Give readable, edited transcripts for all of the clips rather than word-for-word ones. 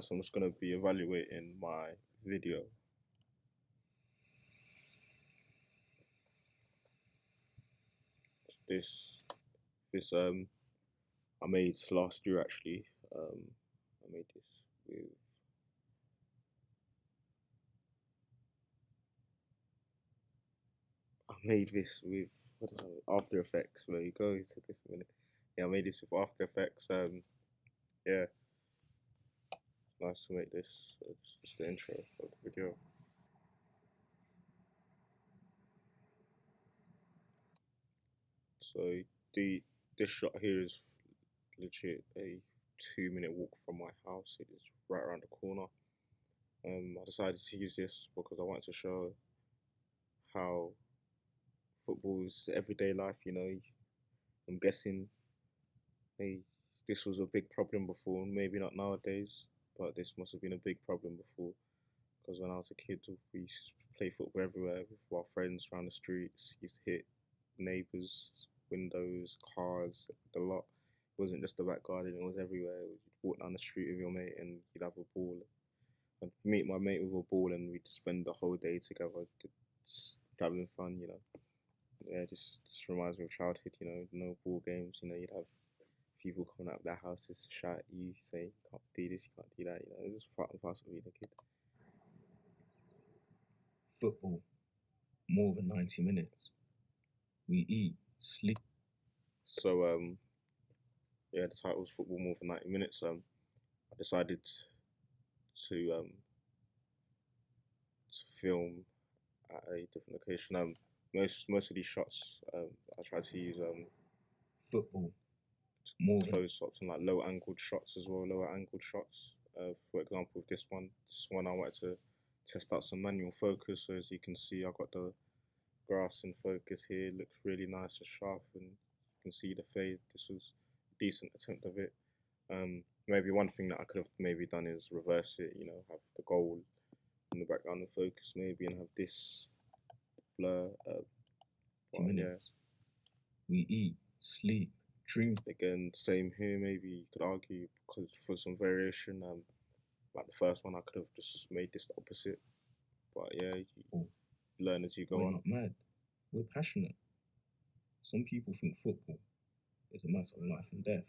So I'm just going to be evaluating my video. This I made last year actually. I made this with After Effects. There you go. It took us a minute. Yeah, I made this with After Effects. Yeah, nice to make this. Just the intro of the video. So this shot here is legit a 2-minute walk from my house. It is right around the corner. I decided to use this because I wanted to show how football's everyday life. I'm guessing this was a big problem before. Maybe not nowadays, but this must have been a big problem before. Because when I was a kid, we used to play football everywhere with our friends around the streets. Used to hit neighbours' windows, cars, a lot. It wasn't just the back garden; it was everywhere. You'd walk down the street with your mate, and you'd have a ball. I'd meet my mate with a ball, and we'd spend the whole day together, just having fun. Yeah, just reminds me of childhood. No ball games. You'd have people coming out of their houses to shout at you, say you can't do this, you can't do that. It's just part and parcel of being a kid. Football, more than 90 minutes. We eat, sleep. So yeah, the title was Football More Than 90 Minutes. I decided to film at a different location. Most of these shots, I try to use Football, more close ups and like low angled shots as well. Lower angled shots. For example, with this one I wanted to test out some manual focus. So as you can see, I got the grass in focus here. It looks really nice and sharp, and you can see the fade. This was a decent attempt of it. Maybe one thing that I could have maybe done is reverse it. Have the goal in the background and focus maybe, and have this blur. minutes. We eat, sleep, dream. Again, same here. Maybe you could argue because for some variation, like the first one, I could have just made this the opposite. But yeah, you learn as you go on. We're not mad. We're passionate. Some people think football is a matter of life and death.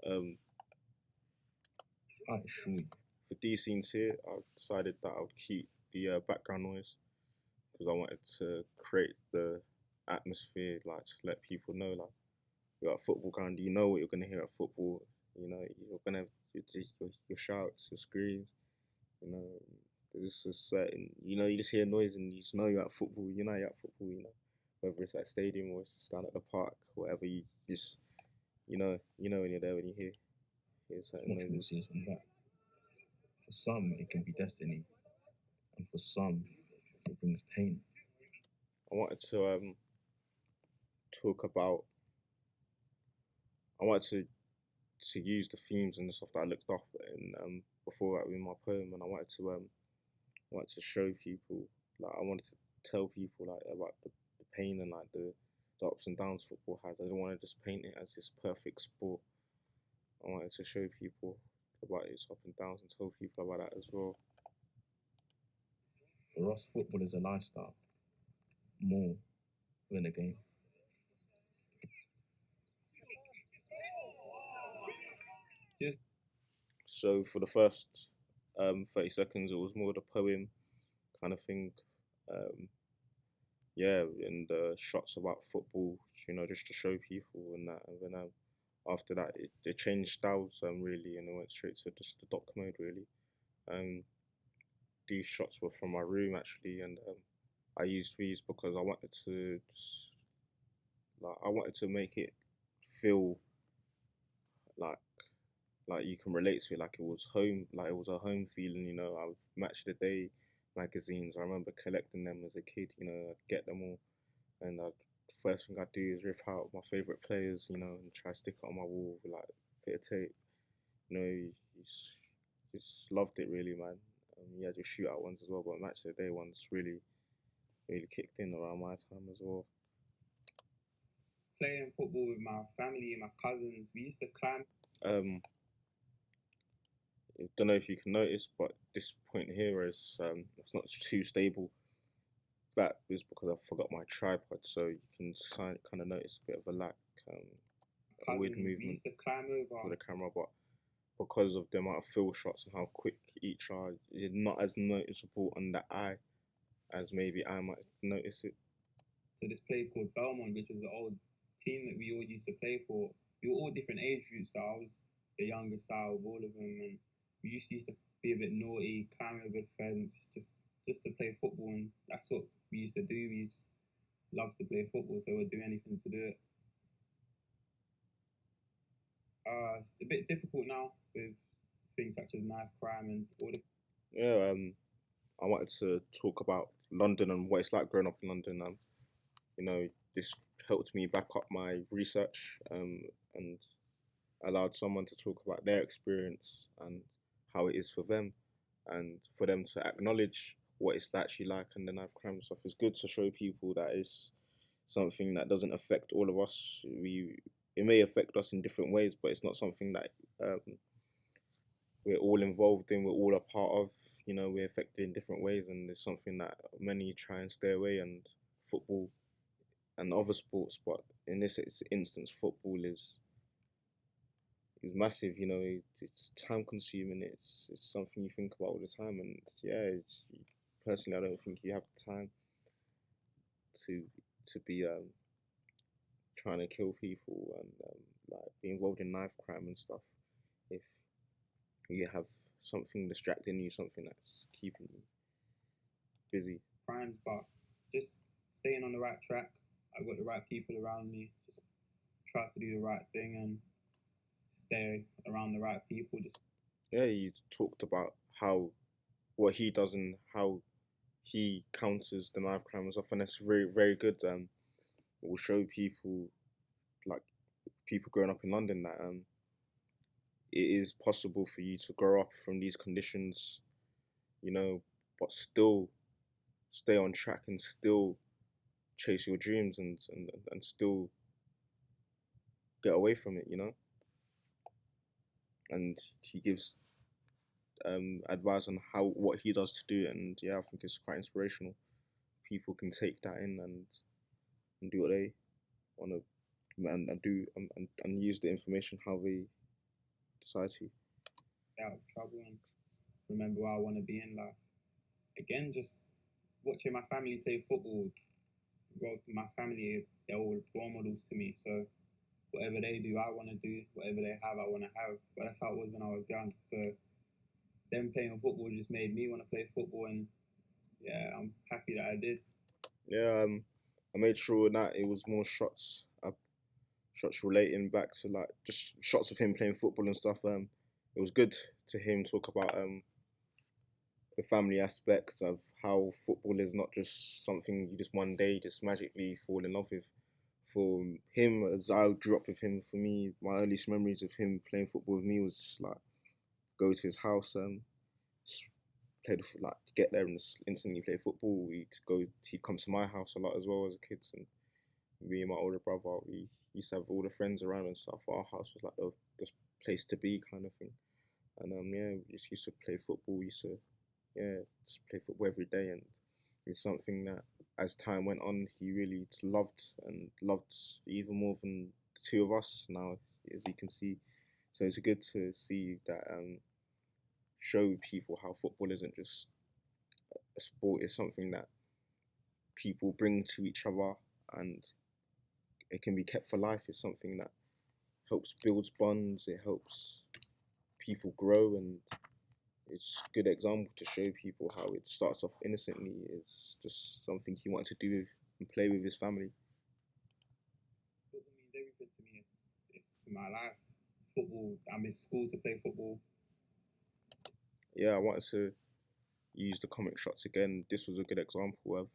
I assure you. For these scenes here, I decided that I would keep the background noise because I wanted to create the atmosphere, like to let people know, like you're at a football ground, you know what you're gonna hear at football. You're gonna have your shouts, your screams. There's a certain, you just hear noise and you just know you're at football. You're at football. Whether it's at a stadium or it's down at the park, whatever. You just, when you're there when you hear certain noises. For some, it can be destiny, and for some, it brings pain. I wanted to talk about. I wanted to use the themes and the stuff that I looked up in before that in my poem, and I wanted to show people, like I wanted to tell people like about the pain and like the ups and downs football has. I didn't want to just paint it as this perfect sport. I wanted to show people about its ups and downs and tell people about that as well. For us, football is a lifestyle, more than a game. So for the first 30 seconds, it was more the poem kind of thing. Yeah, and the shots about football, just to show people and that. And then after that, it changed styles really, and it went straight to just the doc mode really. These shots were from my room actually, and I used these because I wanted to make it feel like you can relate to it, like it was home, like it was a home feeling. I would Match of the Day magazines. I remember collecting them as a kid. I'd get them all, and the first thing I'd do is rip out my favorite players, and try to stick it on my wall with like a bit of tape. You just loved it really, man. You had your shootout ones as well, but Match of the Day ones really kicked in around my time as well. Playing football with my family and my cousins, we used to climb. I don't know if you can notice, but this point here is it's not too stable. That is because I forgot my tripod, so you can kind of notice a bit of a lack, a weird Cousins, we movement used to climb with over. the camera, but because of the amount of fill shots and how quick each are, it's not as noticeable on the eye as maybe I might notice it. To this place called Belmont, which was the old team that we all used to play for. We were all different age groups, so I was the youngest out of all of them, and we used to be a bit naughty, climb over the fence, just to play football, and that's what we used to do. We just loved to play football, so we'd do anything to do it. It's a bit difficult now with things such as knife crime and all the. Yeah, I wanted to talk about London and what it's like growing up in London. You know, this helped me back up my research, and allowed someone to talk about their experience and how it is for them, and for them to acknowledge what it's actually like and the knife crime stuff. It's good to show people that it's something that doesn't affect all of us. It may affect us in different ways, but it's not something that um, we're all involved in. We're all a part of. You know, we're affected in different ways, and it's something that many try and stay away. And football and other sports, but in this instance, football is massive. You know, it's time consuming. It's something you think about all the time, and yeah, personally, I don't think you have the time to be trying to kill people and like be involved in knife crime and stuff. If you have something distracting you, something that's keeping you busy. Crimes, but just staying on the right track. I've got the right people around me. Just try to do the right thing and stay around the right people. Just Yeah, you talked about how what he does and how he counters the knife crime and stuff, and that's very very good. It will show people, like people growing up in London, that it is possible for you to grow up from these conditions, you know, but still stay on track and still chase your dreams and still get away from it, you know. And he gives advice on how what he does to do it, and yeah, I think it's quite inspirational. People can take that in and do what they want to and do and use the information how they decide to. stay out of trouble and remember where I want to be in life. Again, just watching my family play football. Well, my family, they're all role models to me. So whatever they do, I want to do. Whatever they have, I want to have. But that's how it was when I was young. So them playing football just made me want to play football, and yeah, I'm happy that I did. Yeah, I made sure that it was more shots, shots relating back to like just shots of him playing football and stuff. It was good to hear him talk about the family aspects of how football is not just something you just one day just magically fall in love with. For him, as I grew up with him, for me, my earliest memories of him playing football with me was like go to his house and play like get there and just instantly play football. He'd come to my house a lot as well as a kid, and me and my older brother, we used to have all the friends around and stuff. Our house was like the place to be kind of thing. And yeah, we just used to play football. We used to yeah just play football every day, and it's something that as time went on, he really loved and loved even more than the two of us now, as you can see. So it's good to see that show people how football isn't just a sport; it's something that people bring to each other, and it can be kept for life. It's something that helps builds bonds. It helps people grow, and it's a good example to show people how it starts off innocently. It's just something he wanted to do and play with his family. Football means everything to me. It's my life. Football. I miss school to play football. Yeah, I wanted to use the comic shots again. This was a good example of.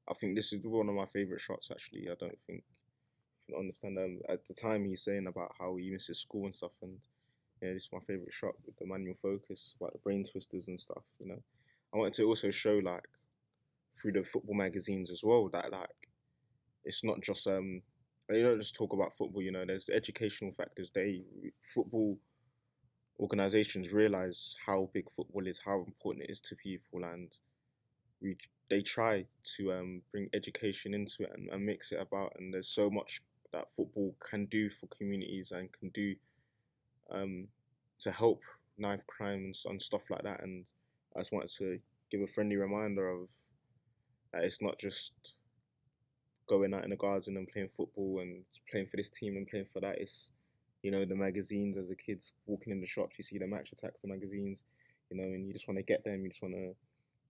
I think this is one of my favorite shots. Actually, I don't think you can understand. At the time, he's saying about how he misses school and stuff, and yeah, this is my favorite shot with the manual focus about the brain twisters and stuff. You know, I wanted to also show like through the football magazines as well that like it's not just they don't just talk about football. You know, there's educational factors. Football organizations realize how big football is, how important it is to people, and they try to bring education into it and mix it about. And there's so much that football can do for communities and can do um, to help knife crime and stuff like that. And I just wanted to give a friendly reminder of that it's not just going out in the garden and playing football and playing for this team and playing for that. It's, you know, the magazines as a kid walking in the shops, you see the match attacks, the magazines, you know, and you just want to get them. You just want to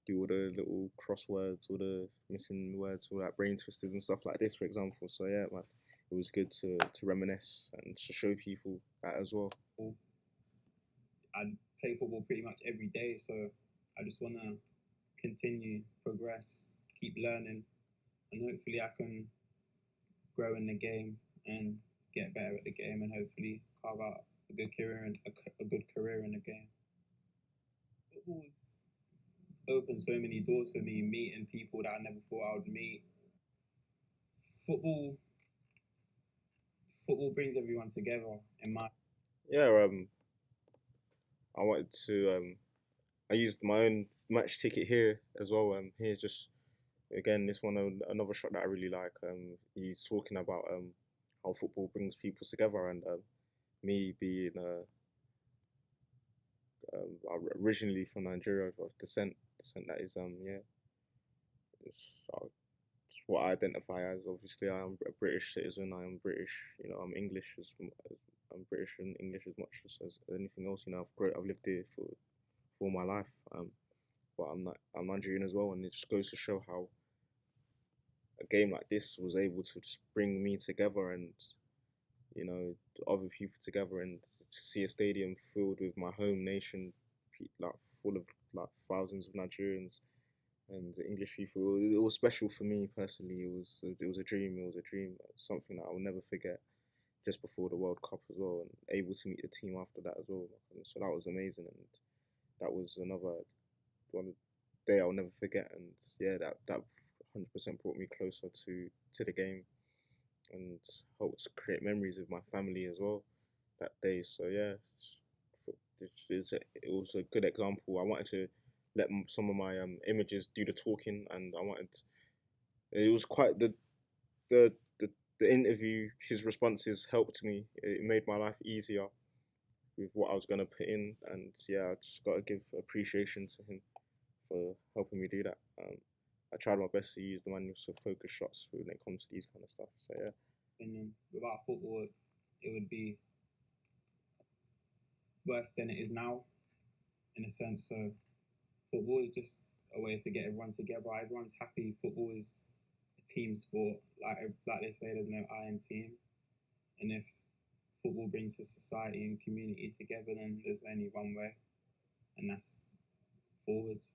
do all the little crosswords, all the missing words, all that brain twisters and stuff like this, for example. So yeah, man, it was good to reminisce and to show people that as well. I play football pretty much every day, so I just want to continue, progress, keep learning, and hopefully I can grow in the game and get better at the game, and hopefully carve out a good career in the game. Football's opened so many doors for me, meeting people that I never thought I would meet. Football brings everyone together. Yeah, I wanted to I used my own match ticket here as well. Here's just again this one another shot that I really like. He's talking about how football brings people together, and me being originally from Nigeria of descent that is yeah, it's, it's what I identify as. Obviously, I am a British citizen. I am British. You know, I'm English I'm British and English as much as anything else. You know, I've lived here for my life. But I'm Nigerian as well, and it just goes to show how a game like this was able to just bring me together and, you know, other people together, and to see a stadium filled with my home nation, like full of like thousands of Nigerians and English people. It was special for me personally. It was a dream. It was a dream. Something that I will never forget. Just before the World Cup as well, and able to meet the team after that as well. And so that was amazing, and that was another one day I'll never forget. And yeah, that 100% brought me closer to the game and helped create memories with my family as well that day. So yeah, it was a good example. I wanted to let some of my images do the talking, and I wanted. It was quite the the the interview. His responses helped me. It made my life easier with what I was gonna put in, and yeah, I just gotta give appreciation to him for helping me do that. I tried my best to use the manuals to focus shots when it comes to these kind of stuff. So yeah. And without football, it would be worse than it is now, in a sense. So football is just a way to get everyone together. Everyone's happy. Football is a team sport. Like they say, there's no I in team. And if football brings a society and community together, then there's only one way, and that's forwards.